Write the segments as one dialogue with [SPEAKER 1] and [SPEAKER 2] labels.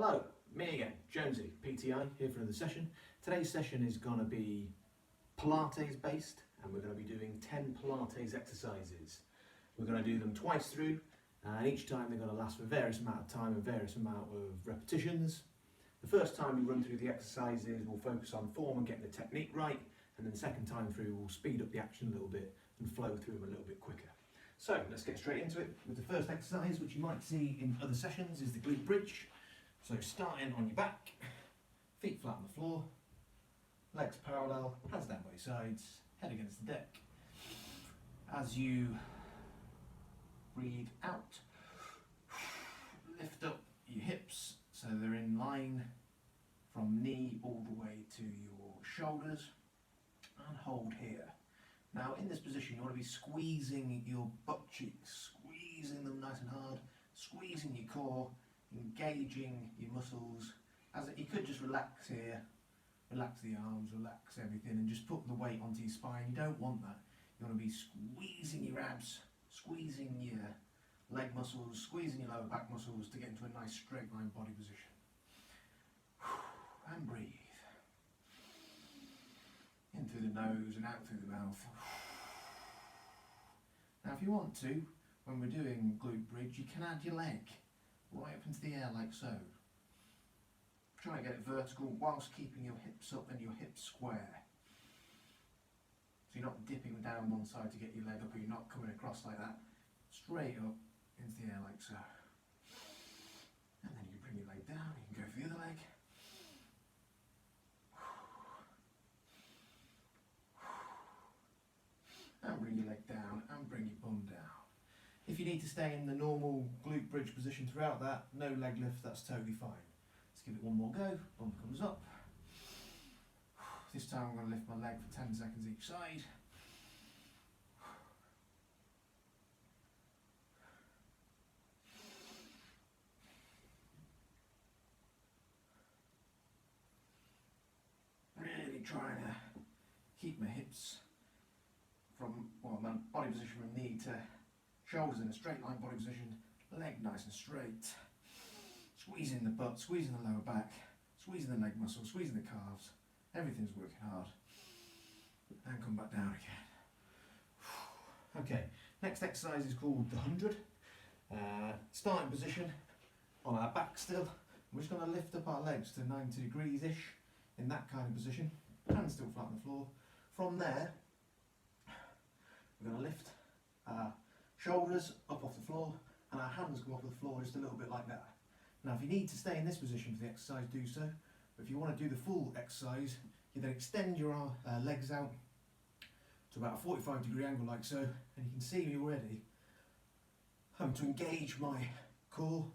[SPEAKER 1] Hello, me again, Jonesy, PTI, here for another session. Today's session is going to be Pilates based, and we're going to be doing 10 Pilates exercises. We're going to do them twice through, and each time they're going to last for a various amount of time and various amount of repetitions. The first time we run through the exercises, we'll focus on form and getting the technique right, and then the second time through, we'll speed up the action a little bit and flow through them a little bit quicker. So let's get straight into it with the first exercise, which you might see in other sessions, is the glute bridge. So starting on your back, feet flat on the floor, legs parallel, hands down by your sides, head against the deck. As you breathe out, lift up your hips so they're in line from knee all the way to your shoulders, and hold here. Now in this position you want to be squeezing your butt cheeks, squeezing them nice and hard, squeezing your core, engaging your muscles. You could just relax here, relax the arms, relax everything, and just put the weight onto your spine. You don't want that. You want to be squeezing your abs, squeezing your leg muscles, squeezing your lower back muscles to get into a nice straight line body position. And breathe. In through the nose and out through the mouth. Now if you want to, when we're doing glute bridge, you can add your leg right up into the air like so. Try and get it vertical whilst keeping your hips up and your hips square. So you're not dipping down one side to get your leg up, or you're not coming across like that. Straight up into the air like so. And then you bring your leg down, you can go for the other leg. And bring your leg down and bring your bum down. If you need to stay in the normal glute bridge position throughout that, no leg lift, that's totally fine. Let's give it one more go. Bum comes up. This time I'm going to lift my leg for 10 seconds each side. Really trying to keep my hips from, well, my body position from knee to shoulders in a straight line body position, leg nice and straight. Squeezing the butt, squeezing the lower back, squeezing the leg muscles, squeezing the calves. Everything's working hard. And come back down again. Okay, next exercise is called the 100. Starting position on our back still. We're just going to lift up our legs to 90 degrees-ish in that kind of position. Hands still flat on the floor. From there, we're going to lift our shoulders up off the floor and our hands come off the floor just a little bit like that. Now if you need to stay in this position for the exercise, do so. But if you want to do the full exercise, you then extend your legs out to about a 45-degree angle like so, and you can see me already having to engage my core.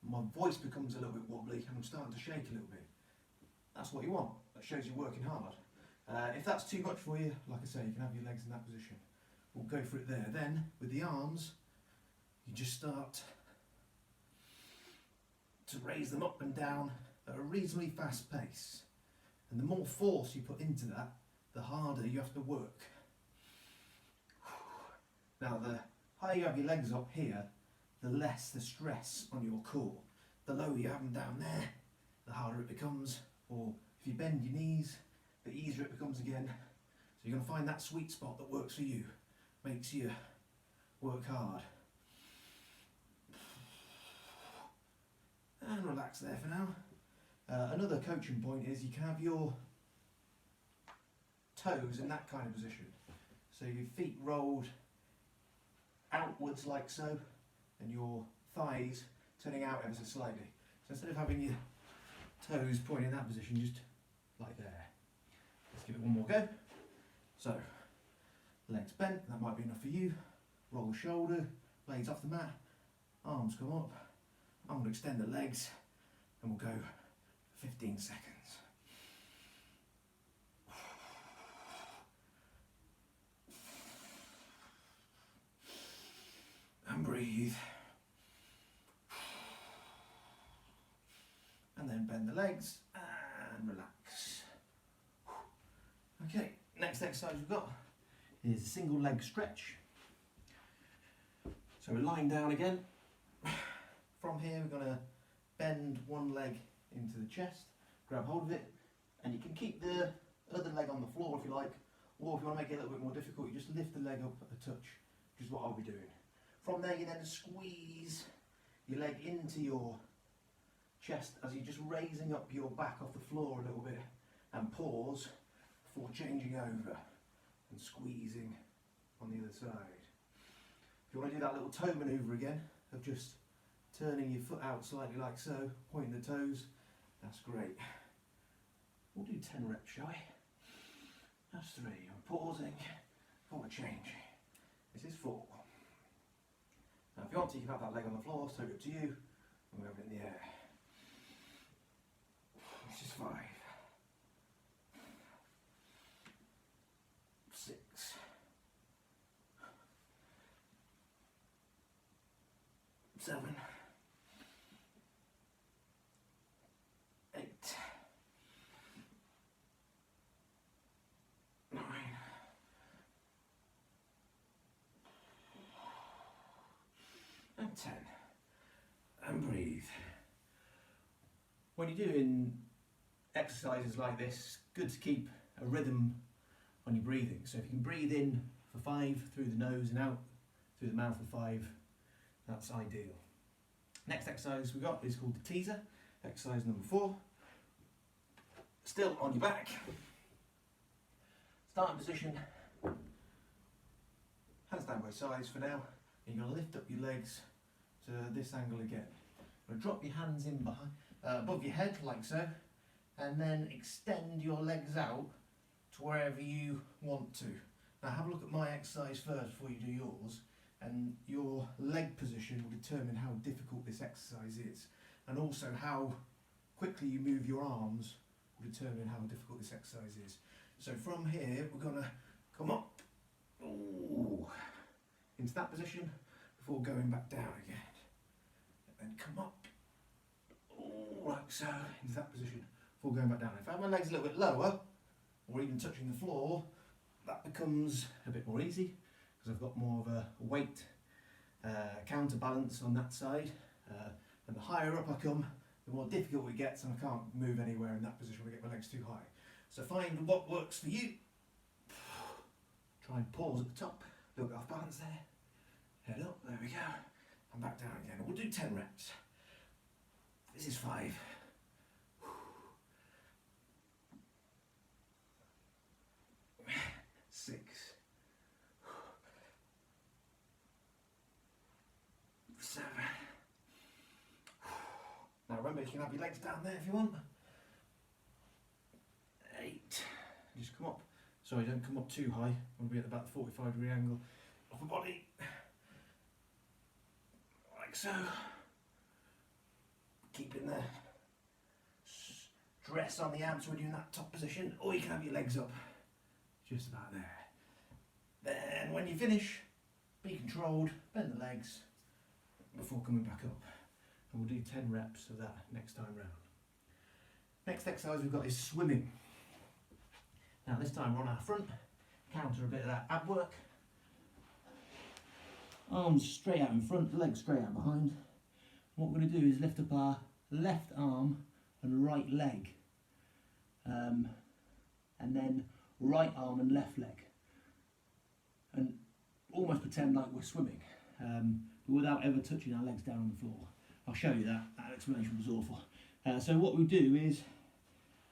[SPEAKER 1] My voice becomes a little bit wobbly and I'm starting to shake a little bit. That's what you want. That shows you're working hard. If that's too much for you, like I say, you can have your legs in that position. We'll go for it there. Then, with the arms, you just start to raise them up and down at a reasonably fast pace. And the more force you put into that, the harder you have to work. Now, the higher you have your legs up here, the less the stress on your core. The lower you have them down there, the harder it becomes. Or if you bend your knees, the easier it becomes again. So you're going to find that sweet spot that works for you. Makes you work hard. And relax there for now. Another coaching point is you can have your toes in that kind of position. So your feet rolled outwards like so, and your thighs turning out ever so slightly. So instead of having your toes pointing in that position, just like there. Let's give it one more go. So, legs bent, that might be enough for you. Roll the shoulder, blades off the mat, arms come up. I'm going to extend the legs and we'll go 15 seconds. And breathe. And then bend the legs and relax. Okay, next exercise we've got is a single leg stretch. So we're lying down again. From here we're going to bend one leg into the chest, grab hold of it, and you can keep the other leg on the floor if you like, or if you want to make it a little bit more difficult, you just lift the leg up a touch, which is what I'll be doing. From there you then squeeze your leg into your chest as you're just raising up your back off the floor a little bit, and pause before changing over and squeezing on the other side. If you want to do that little toe manoeuvre again, of just turning your foot out slightly like so, pointing the toes, that's great. We'll do 10 reps, shall we? That's 3. I'm pausing before changing. This is 4. Now if you want to, you can have that leg on the floor, it's totally up to you. And we have it in the air. This is 5. 6. 7. 8. 9. And 10. And breathe. When you're doing exercises like this, good to keep a rhythm on your breathing. So if you can breathe in for 5 through the nose and out through the mouth for 5, that's ideal. Next exercise we got is called the teaser, exercise number 4. Still on your back. Starting position, hands down by sides for now. And you're going to lift up your legs to this angle again. You're going to drop your hands in behind, above your head like so, and then extend your legs out to wherever you want to. Now have a look at my exercise first before you do yours, and your leg position will determine how difficult this exercise is, and also how quickly you move your arms will determine how difficult this exercise is. So from here we're going to come up into that position before going back down again, and then come up like so into that position before going back down. If I have my legs a little bit lower, or even touching the floor, that becomes a bit more easy because I've got more of a weight counterbalance on that side, and the higher up I come, the more difficult it gets, and I can't move anywhere in that position when I get my legs too high. So find what works for you. Try and pause at the top, a little bit off balance there, head up, there we go, and back down again. We'll do 10 reps. This is 5. 6. 7. Now remember, you can have your legs down there if you want. 8. Just come up. Sorry, don't come up too high. I want to be at about the 45-degree angle of the body. Like so. Keeping the stress on the abs when you're in that top position, or you can have your legs up. Just about there. Then when you finish, be controlled, bend the legs before coming back up. And we'll do 10 reps of that next time round. Next exercise we've got is swimming. Now this time we're on our front, counter a bit of that ab work. Arms straight out in front, legs straight out behind. What we're going to do is lift up our left arm and right leg. And then right arm and left leg, and almost pretend like we're swimming, but without ever touching our legs down on the floor. I'll show you that, that explanation was awful. So what we do is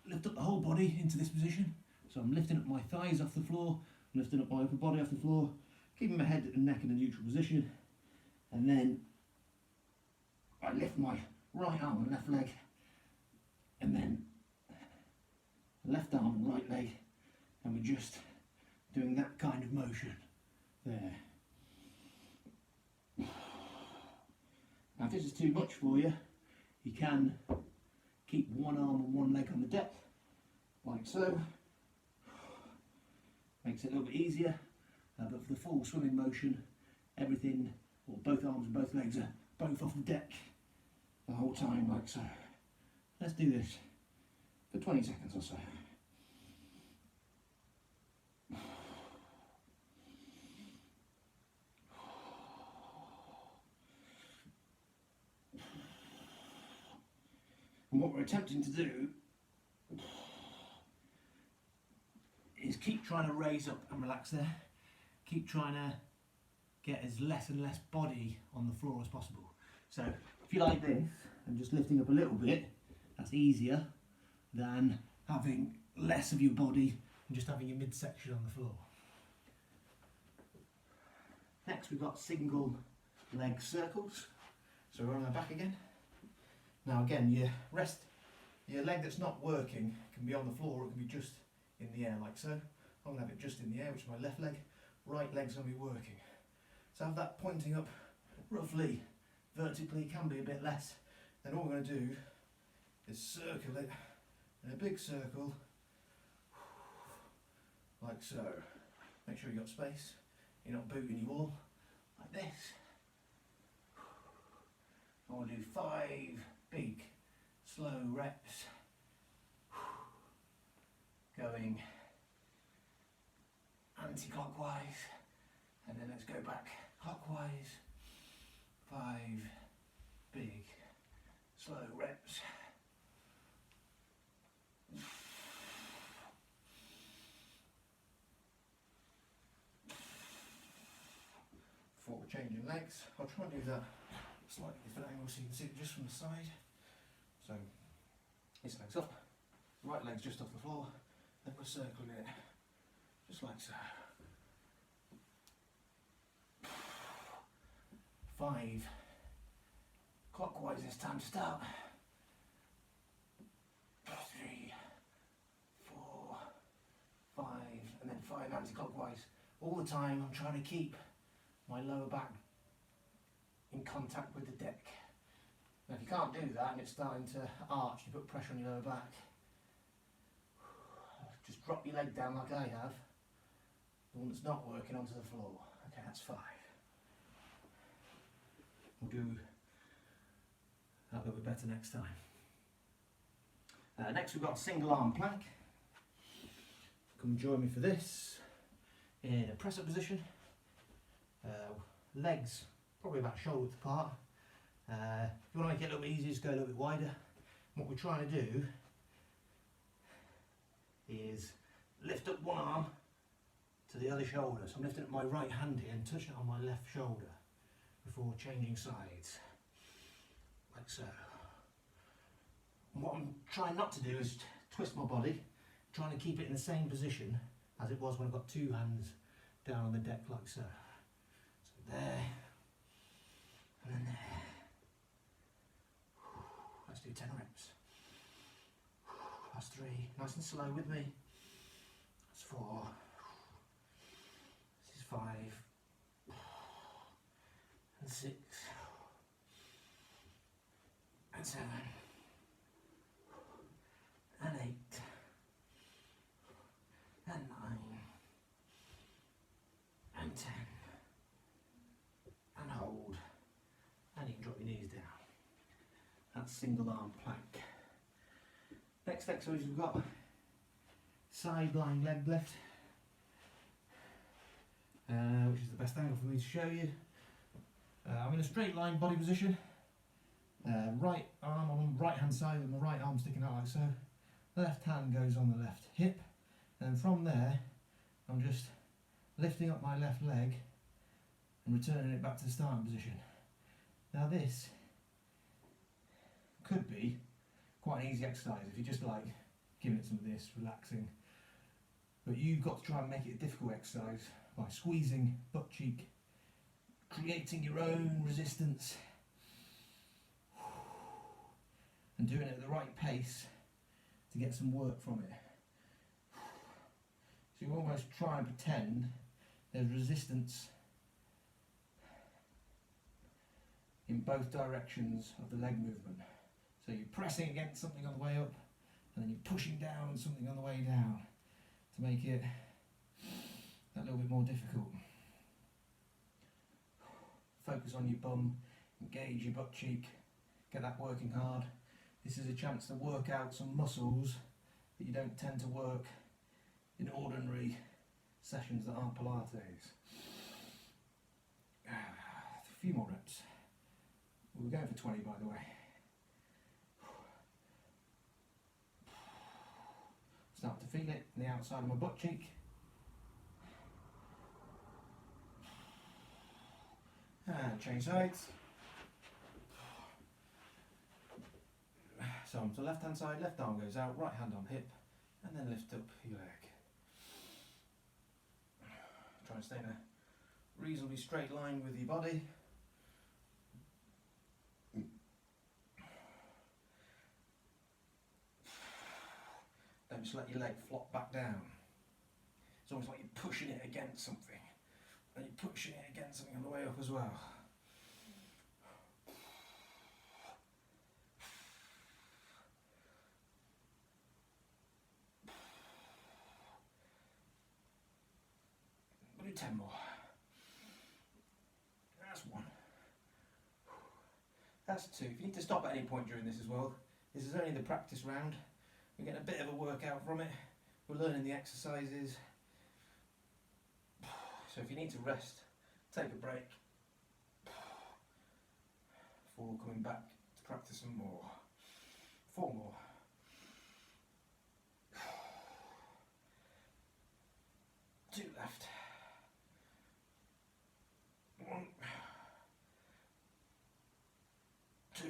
[SPEAKER 1] lift up the whole body into this position. So I'm lifting up my thighs off the floor, lifting up my upper body off the floor, keeping my head and neck in a neutral position, and then I lift my right arm and left leg, and then left arm and right leg, and we're just doing that kind of motion there. Now if this is too much for you, you can keep one arm and one leg on the deck, like so. Makes it a little bit easier, but for the full swimming motion, everything, or both arms and both legs are both off the deck the whole time, like so. Let's do this for 20 seconds or so. And what we're attempting to do is keep trying to raise up and relax there. Keep trying to get as less and less body on the floor as possible. So if you like this and just lifting up a little bit, that's easier than having less of your body and just having your midsection on the floor. Next we've got single leg circles. So we're on our back again. Now again, your leg that's not working can be on the floor or it can be just in the air like so. I'm going to have it just in the air, which is my left leg. Right leg's going to be working. So have that pointing up roughly vertically, can be a bit less. Then all we're going to do is circle it in a big circle like so. Make sure you've got space, you're not booting your wall, like this. I want to do 5 big slow reps, going anti-clockwise, and then let's go back clockwise. 5 big slow reps. Before we're changing legs, I'll try and do that slightly different angle so you can see it just from the side. So this leg's up, right leg's just off the floor, then we're circling it just like so. 5 clockwise this time to start. 3, 4, 5, and then 5 anti-clockwise. All the time I'm trying to keep my lower back in contact with the deck. Now if you can't do that and it's starting to arch, you put pressure on your lower back, just drop your leg down like I have, the one that's not working, onto the floor. Okay, that's 5. We'll do that a little bit better next time. Next we've got a single arm plank. Come join me for this in a press up position. Legs probably about shoulder width apart. If you want to make it a little bit easier, just go a little bit wider. What we're trying to do is lift up one arm to the other shoulder. So I'm lifting up my right hand here and touching it on my left shoulder before changing sides, like so. And what I'm trying not to do is twist my body, trying to keep it in the same position as it was when I've got 2 hands down on the deck like so. So there, and then there. Let's do 10 reps. That's 3, nice and slow with me. That's 4. This is 5. And 6. And 7. And 8. And 9. And 10. And hold. And you can drop your knees down. That's single arm plank. Next exercise we've got side lying leg lift, which is the best angle for me to show you. I'm in a straight line body position, right arm on the right hand side with my right arm sticking out like so. Left hand goes on the left hip, and from there I'm just lifting up my left leg and returning it back to the starting position. Now this could be quite an easy exercise if you just like giving it some of this, relaxing, but you've got to try and make it a difficult exercise by squeezing butt cheek, creating your own resistance and doing it at the right pace to get some work from it. So you almost try and pretend there's resistance in both directions of the leg movement. So you're pressing against something on the way up and then you're pushing down something on the way down to make it a little bit more difficult. Focus on your bum, engage your butt cheek, get that working hard. This is a chance to work out some muscles that you don't tend to work in ordinary sessions that aren't Pilates. A few more reps. We're going for 20 by the way. Start to feel it in the outside of my butt cheek. And change sides. So on to left hand side, left arm goes out, right hand on hip, and then lift up your leg. Try and stay in a reasonably straight line with your body. Don't just let your leg flop back down. It's almost like you're pushing it against something. And you're pushing it against something on the way up as well. We'll do 10 more. That's 1. That's 2. If you need to stop at any point during this as well, this is only the practice round. We're getting a bit of a workout from it. We're learning the exercises. So if you need to rest, take a break before coming back to practice some more. 4 more. 2 left. 1, 2.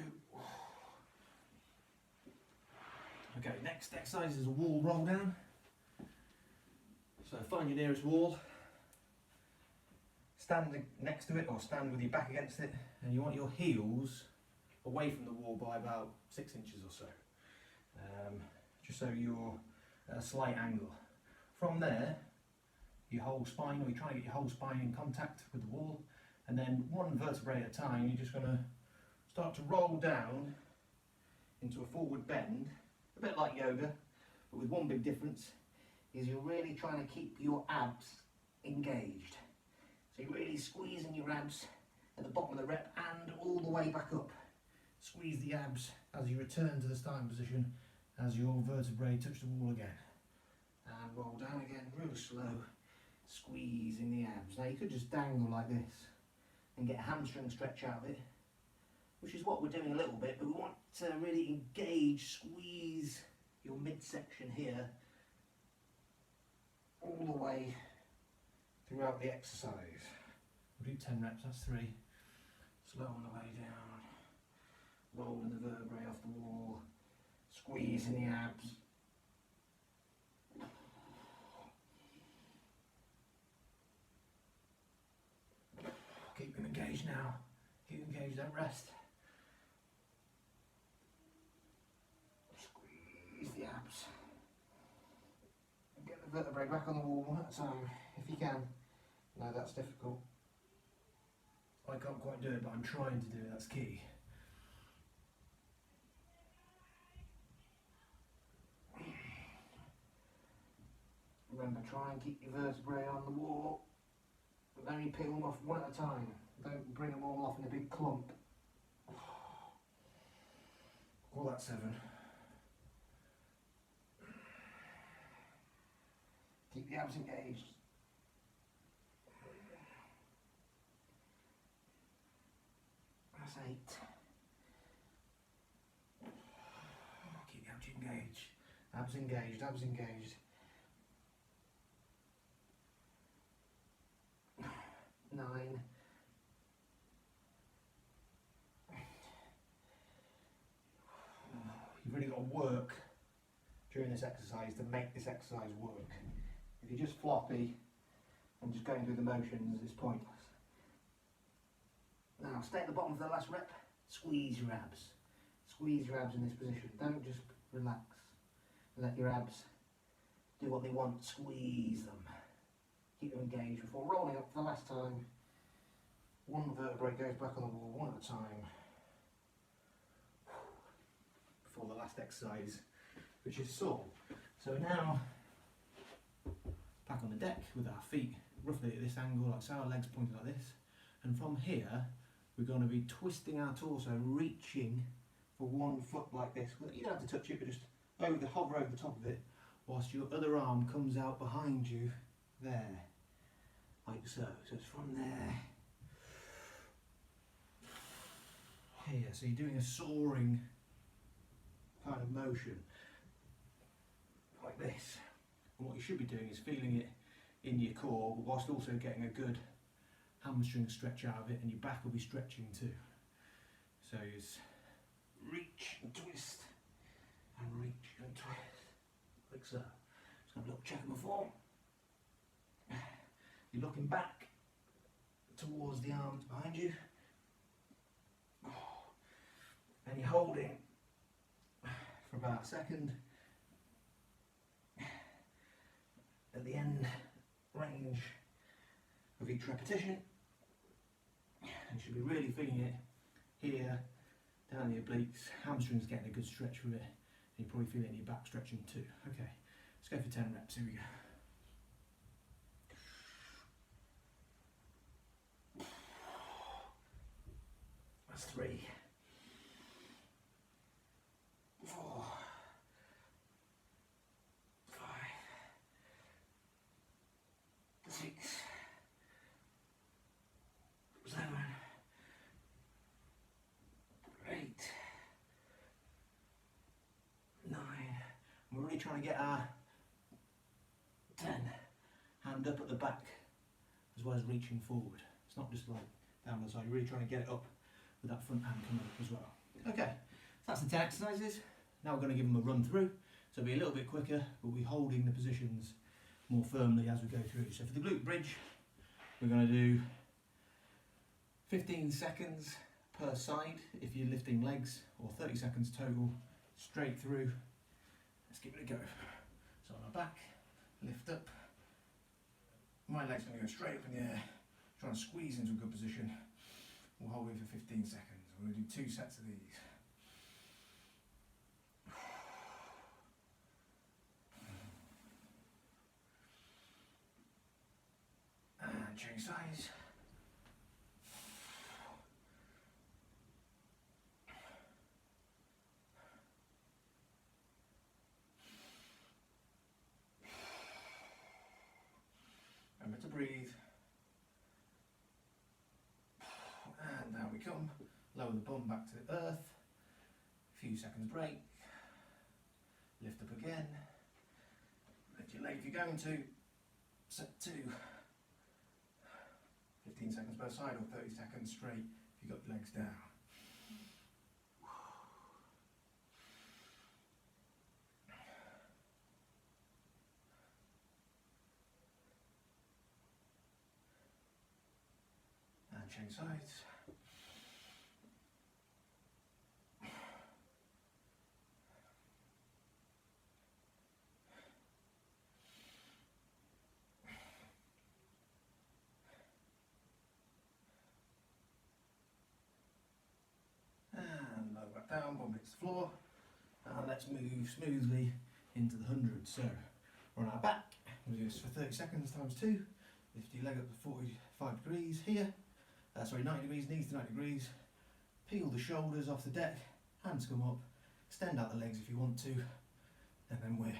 [SPEAKER 1] Okay, next exercise is a wall roll down. So find your nearest wall, stand next to it or stand with your back against it, and you want your heels away from the wall by about 6 inches or so, just so you're at a slight angle. From there, your whole spine, or you're trying to get your whole spine in contact with the wall, and then 1 vertebrae at a time, you're just going to start to roll down into a forward bend, a bit like yoga, but with one big difference, is you're really trying to keep your abs engaged. So you're really squeezing your abs at the bottom of the rep and all the way back up. Squeeze the abs as you return to the starting position, as your vertebrae touch the wall again. And roll down again, real slow, squeezing the abs. Now you could just dangle like this and get a hamstring stretch out of it, which is what we're doing a little bit, but we want to really engage, squeeze your midsection here all the way throughout the exercise. We'll do 10 reps, that's 3. Slow on the way down, rolling the vertebrae off the wall, squeezing the abs. Keep them engaged now, keep them engaged, don't rest. Squeeze the abs. Get the vertebrae back on the wall one at a time, if you can. No, that's difficult. I can't quite do it, but I'm trying to do it, that's key. Remember, try and keep your vertebrae on the wall, but only peel them off one at a time. Don't bring them all off in a big clump. Call that 7. Keep the abs engaged. That's 8. Keep the abs engaged. Abs engaged, abs engaged. 9. You've really got to work during this exercise to make this exercise work. If you're just floppy and just going through the motions, it's pointless. Now stay at the bottom for the last rep, squeeze your abs. Squeeze your abs in this position, don't just relax. Let your abs do what they want, squeeze them. Keep them engaged before rolling up for the last time. 1 vertebrae goes back on the wall, 1 at a time. Before the last exercise, which is saw. So now, back on the deck with our feet roughly at this angle, like so, our legs pointed like this. And from here, we're going to be twisting our torso, reaching for 1 foot like this. You don't have to touch it, but just hover over the top of it, whilst your other arm comes out behind you, there, like so. So it's from there, here. So you're doing a soaring kind of motion. like this. And what you should be doing is feeling it in your core, but whilst also getting a good hamstring stretch out of it, and your back will be stretching too. So it's reach and twist, and reach and twist, like so. Just have a little check on the form. You're looking back towards the arms behind you, and you're holding for about a second at the end range of each repetition, and you should be really feeling it here, down the obliques, hamstrings getting a good stretch from it, and you probably feel it in your back stretching too. Okay, let's go for 10 reps, here we go. That's 3, 4, 5, 6, 7, 8, 9. We're really trying to get our 10 hand up at the back as well as reaching forward. It's not just like down the side, you're really trying to get it up with that front hand coming up as well. Okay, so that's the 10 exercises. Now we're going to give them a run through, so it'll be a little bit quicker, but we'll be holding the positions more firmly as we go through. So for the glute bridge, we're going to do 15 seconds per side if you're lifting legs, or 30 seconds total, straight through. Let's give it a go. So on our back, lift up. My leg's going to go straight up in the air, trying to squeeze into a good position. We'll hold it for 15 seconds. We're going to do 2 sets of these. And change size. Remember to breathe. And down we come. Lower the bum back to the earth. A few seconds break. Lift up again. Lift your leg if you're going to. Set 2. 15 seconds per side, or 30 seconds straight if you've got your legs down. And change sides. And lower back down, bum hits the floor. And let's move smoothly into the 100. So we're on our back. We'll do this for 30 seconds times 2. Lift your leg up to 45 degrees here. 90 degrees, knees to 90 degrees. Peel the shoulders off the deck, hands come up, extend out the legs if you want to, and then we're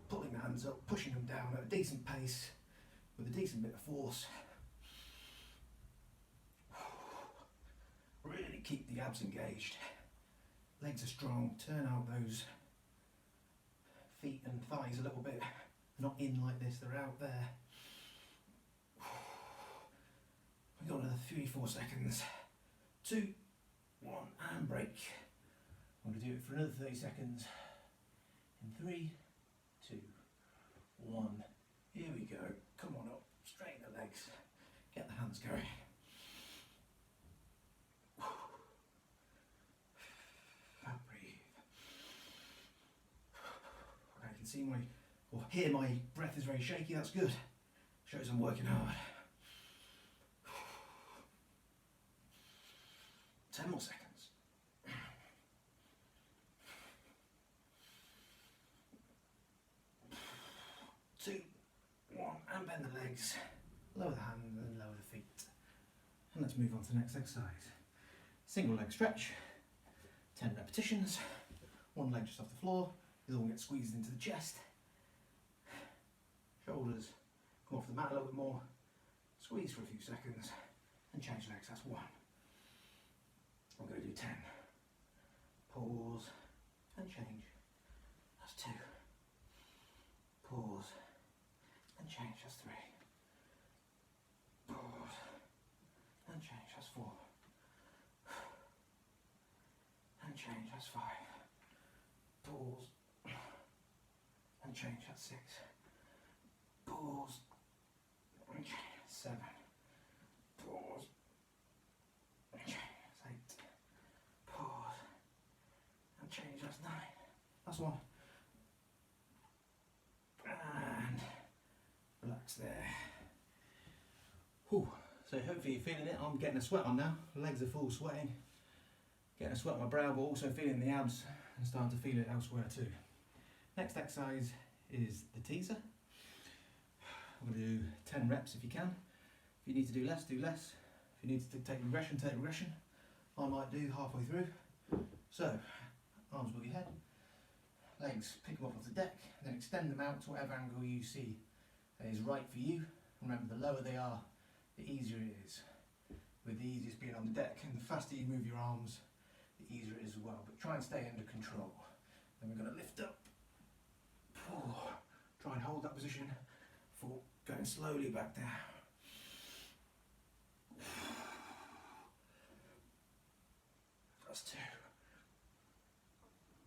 [SPEAKER 1] pulling the hands up, pushing them down at a decent pace, with a decent bit of force. Really keep the abs engaged. Legs are strong, turn out those feet and thighs a little bit. They're not in like this, they're out there. We've got another 3-4 seconds. 2, 1, and break. I'm going to do it for another 30 seconds. In 3, 2, 1. Here we go. Come on up. Straighten the legs. Get the hands going. And breathe. I can see or hear my breath is very shaky. That's good. Shows I'm working hard. 10 more seconds. 2, 1, and bend the legs. Lower the hands and lower the feet. And let's move on to the next exercise. Single leg stretch. 10 repetitions. One leg just off the floor. The other one gets squeezed into the chest. Shoulders come off the mat a little bit more. Squeeze for a few seconds. And change legs. That's 1. I'm going to do 10. Pause, change, that's 5. Pause, and change, that's 6. Pause, and change, 7. Pause, and change, that's 8. Pause, and change, that's 9. That's 1. And relax there. Whew. So hopefully you're feeling it. I'm getting a sweat on now. Legs are full sweating. Getting a sweat on my brow, but also feeling the abs and starting to feel it elsewhere too. Next exercise is the teaser. I'm going to do 10 reps if you can. If you need to do less, do less. If you need to take regression, take regression. I might do halfway through. So, arms above your head, legs pick them up off the deck, then extend them out to whatever angle you see is right for you. Remember, the lower they are, the easier it is. With the easiest being on the deck, and the faster you move your arms, the easier it is as well. But try and stay under control. Then we're going to lift up. Try and hold that position for going slowly back down. That's 2.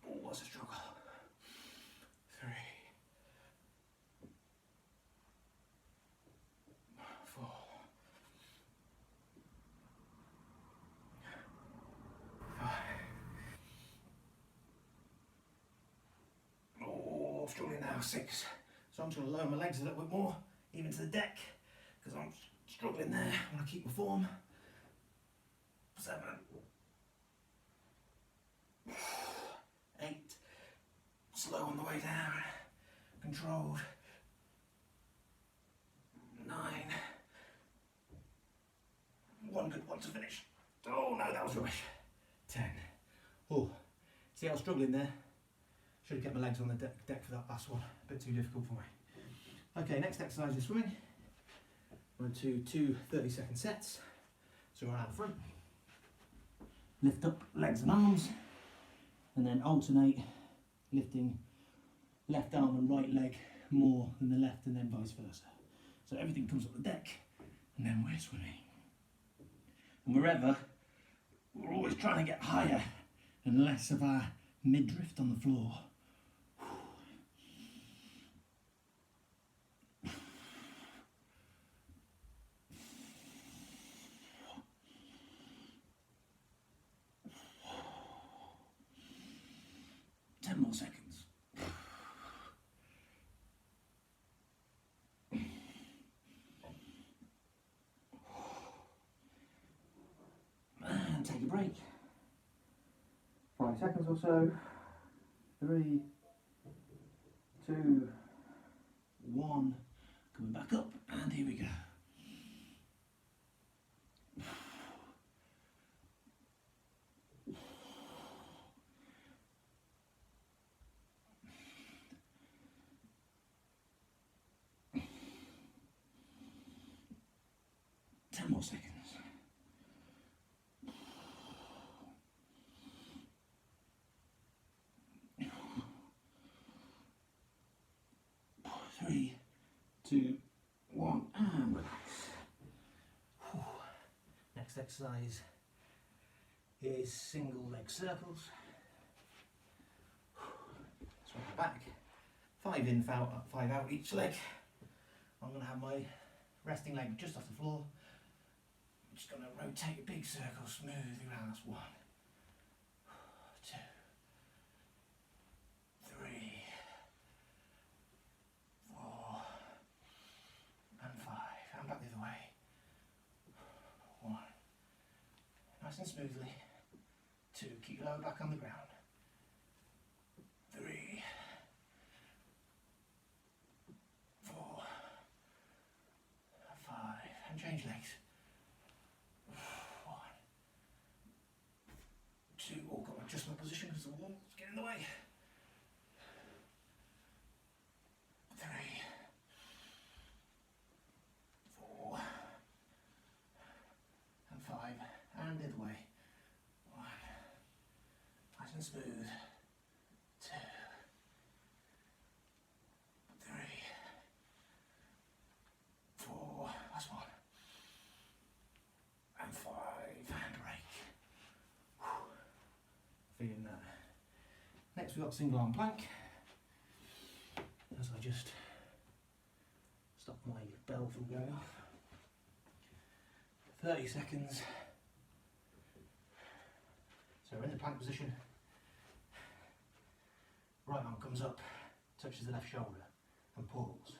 [SPEAKER 1] Oh, that's a struggle. 3. 4. 5. Oh, struggling now. 6. So I'm just going to lower my legs a little bit more, even to the deck, because I'm struggling there. I want to keep my form. 7. 8. Slow on the way down. Controlled. 9. One good one to finish. Oh no, that was rubbish. 10. Oh, see, I was struggling there. Should have kept my legs on the deck for that last one. A bit too difficult for me. Okay, next exercise is swimming. We're going to do 2 30-second sets. So we're out the front. Lift up legs and arms. And then alternate lifting left arm and right leg more than the left, and then vice versa. So everything comes up the deck, and then we're swimming. And wherever, we're always trying to get higher and less of our mid-drift on the floor. 10 more seconds. And take a break. 5 seconds or so. 3, 2, 1. Coming back up, and here we go. More seconds. 3, 2, 1, and relax. Next exercise is single leg circles. So back, 5 in, 5 out each leg. I'm going to have my resting leg just off the floor. I'm just going to rotate a big circle smoothly around. That's 1, 2, 3, 4, and 5. And back the other way. 1. Nice and smoothly. 2. Keep your lower back on the ground. 3, 4, 5. And change legs. 1, 2. Oh, got to adjust my position because the wall's getting in the way. 3, 4, and 5. And the other way. 1. Nice and smooth. 2, 3, 4. Last 1. And 5. And break. Feeling that Next we've got single arm plank. As I just stop my bell from going off. 30 seconds. So we're in the plank position. Right arm comes up, touches the left shoulder, and pulls.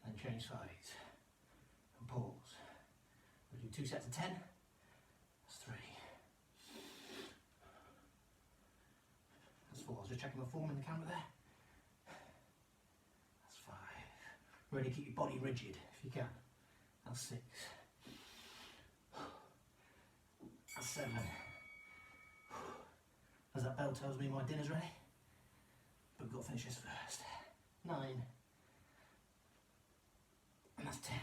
[SPEAKER 1] And change sides, and pulls. We'll do 2 sets of 10. That's 3. That's 4. I was just checking my form in the camera there. That's 5. Really keep your body rigid if you can. That's 6. That's 7. As that bell tells me my dinner's ready. But we've got to finish this first. 9. And that's 10.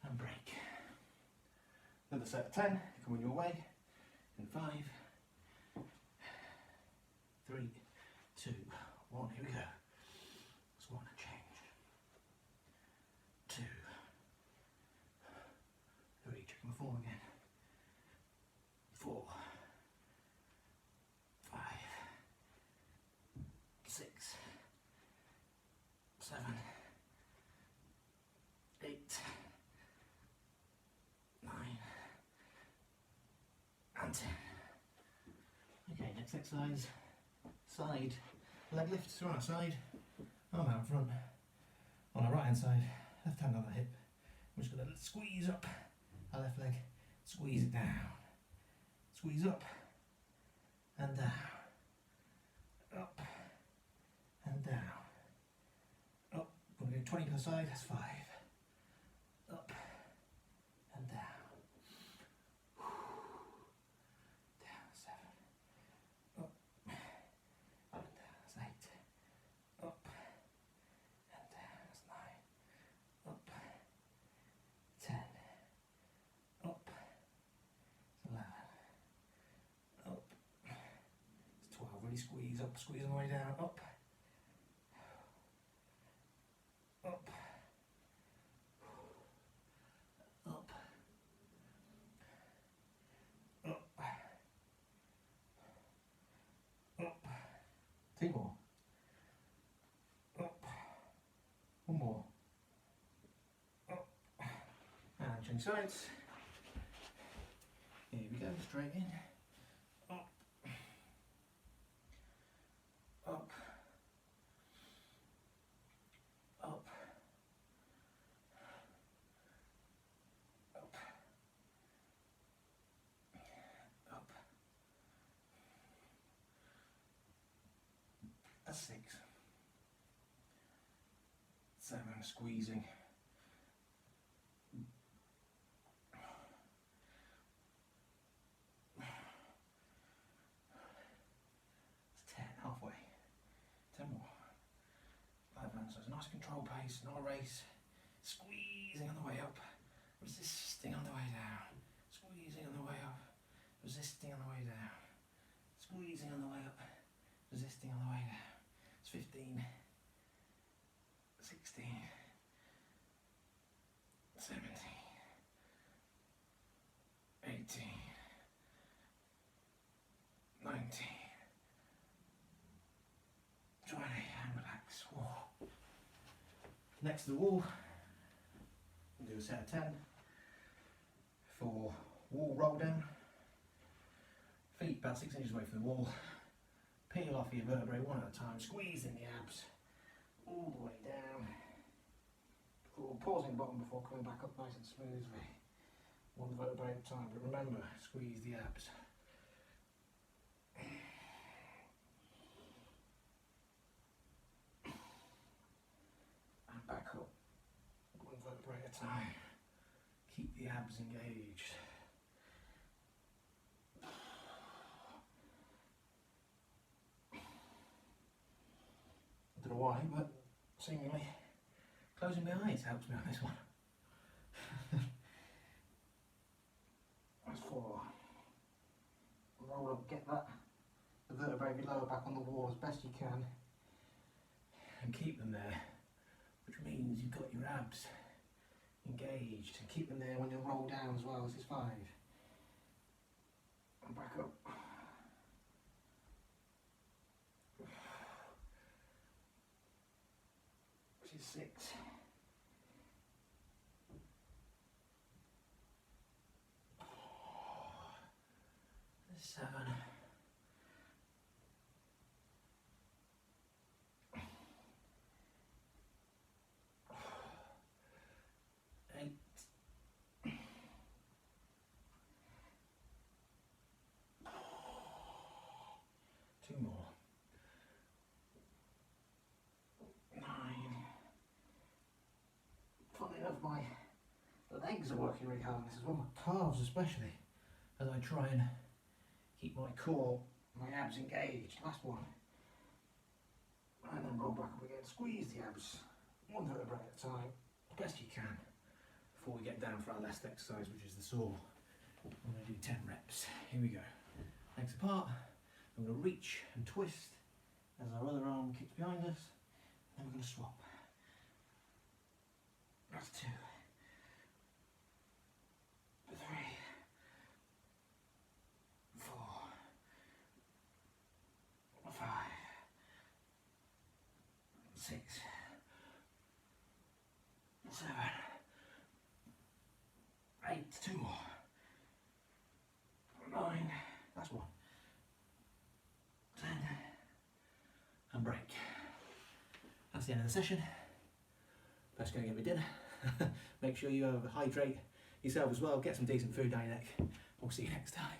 [SPEAKER 1] And break. Another set of 10, coming your way. In 5, 3, 2, 1, here we go. That's 1 and change. 2, 3, checking my form again. 4, 5, 6, 7, 8, 9, and 10. Okay, next exercise, side leg lift. So on our side, arm out in front, on our right hand side, left hand on the hip. We're just going to squeeze up our left leg, squeeze it down, squeeze up and down, up and down, up. We're going to go 20 per side, that's 5. Up and down. Down 7. Up and down. That's 8. Up and down. That's 9. Up. 10. Up. That's 11. Up. It's 12. Really squeeze up. Squeeze all the way down. Up. Up. Up, up, up, 2 more, up, 1 more, up, and change sides. Here we go, straight in, up, up, up, up. That's 6. 7, squeezing. 10, halfway. 10 more. 11, so it's a nice control pace, not a race. Squeezing on the way up, resisting on the way down. Squeezing on the way up, resisting on the way down. Squeezing on the way up, resisting on the way down. It's 15, 16, 17, 18, 19, 20, and relax. Whoa. Next to the wall, we'll do a set of 10 for wall roll down. Feet about 6 inches away from the wall. Peel off your vertebrae one at a time, squeeze in the abs all the way down. Pausing the bottom before coming back up nice and smoothly. One vertebrae at a time, but remember, squeeze the abs. And back up, one vertebrae at a time. Keep the abs engaged. I don't know why, but seemingly closing my eyes helps me on this one. That's 4. Roll up, get the vertebrae of your lower back on the wall as best you can, and keep them there, which means you've got your abs engaged, and keep them there when you roll down as well. This is 5. And back up. 6. 7. 8. 2 more. 9. Funny enough, my legs are working really hard on this as well, my calves especially, as I try and keep my core, my abs engaged. Last one. And then roll back up again. Squeeze the abs, one vertebrae at a time, as best you can, before we get down for our last exercise, which is the saw. I'm going to do 10 reps. Here we go. Legs apart. I'm going to reach and twist as our other arm kicks behind us. Then we're going to swap. That's 2. 3. 4. 5. 6. 7. 8. 2 more. 9. That's 1. 10. And break. That's the end of the session. Best go and get me dinner. Make sure you hydrate yourself as well. Get some decent food down your neck. We'll see you next time.